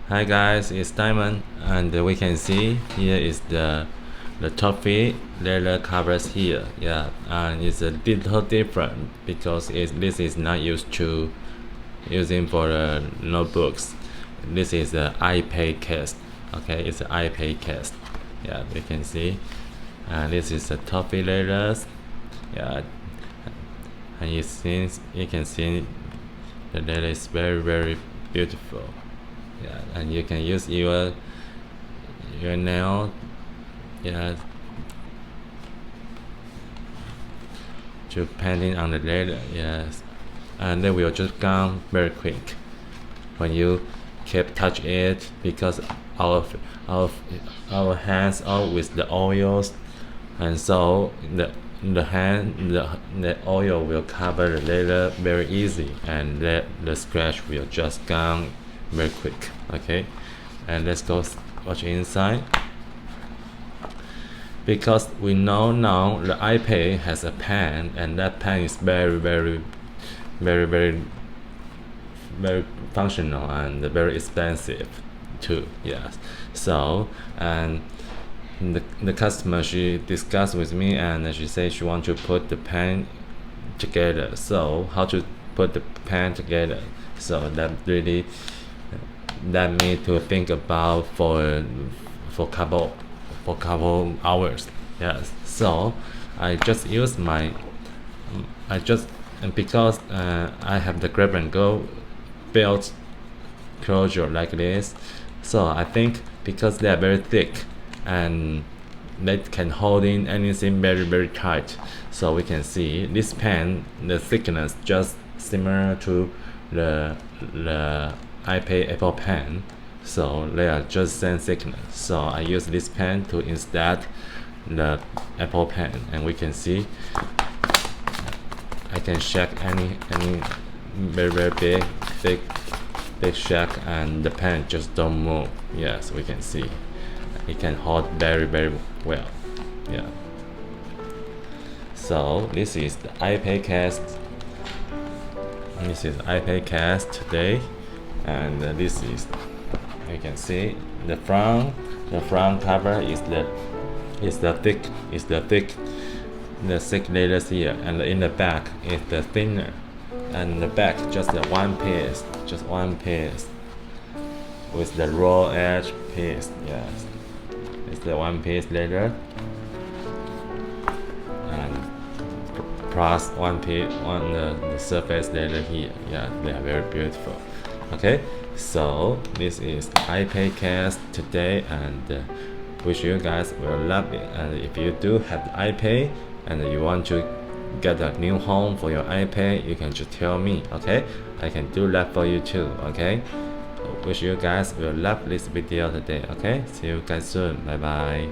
Hi guys, it's Diamond, and we can see here is the Toffee leather covers here. Yeah, and it's a little different because this is not used to using for the notebooks. This is the iPad case. Okay, it's an iPad case. Yeah, we can see, and this is the Toffee leathers. Yeah, and you can see the leather is very beautiful. Yeah, and you can use your nail, yeah, to painting on the leather. Yes, and they will just gone very quick when you keep touch it, because our our hands are with the oils, and so the oil will cover the leather very easy, and the scratch will just gone very quick. Okay, and let's go watch inside, because we know now the iPad has a pen, and that pen is very functional and very expensive too. Yes, so and the customer, she discussed with me, and she said she want to put the pen together. So how to put the pen together? So that really led me to think about for couple hours. Yes, so I just use my I just and because I have the grab and go belt closure like this, so I think because they are very thick and they can hold in anything very tight, so we can see this pen, the thickness just similar to the iPad Apple pen, so they are just same thickness. So I use this pen to instead the Apple pen, and we can see I can shake any very big shake, and the pen just don't move. Yes, we can see it can hold very well. Yeah, so this is the iPad cast. This is iPad cast today, and this is, you can see the front cover is the thick layers here, and in the back is the thinner, and the back just one piece with the raw edge piece. Yes, it's the one piece leather, and plus one piece on the surface leather here. Yeah, they are very beautiful. Okay, so this is the iPad case today, and wish you guys will love it. And if you do have the iPad and you want to get a new home for your iPad, you can just tell me. Okay, I can do that for you too. Okay, wish you guys will love this video today. Okay, see you guys soon. Bye bye.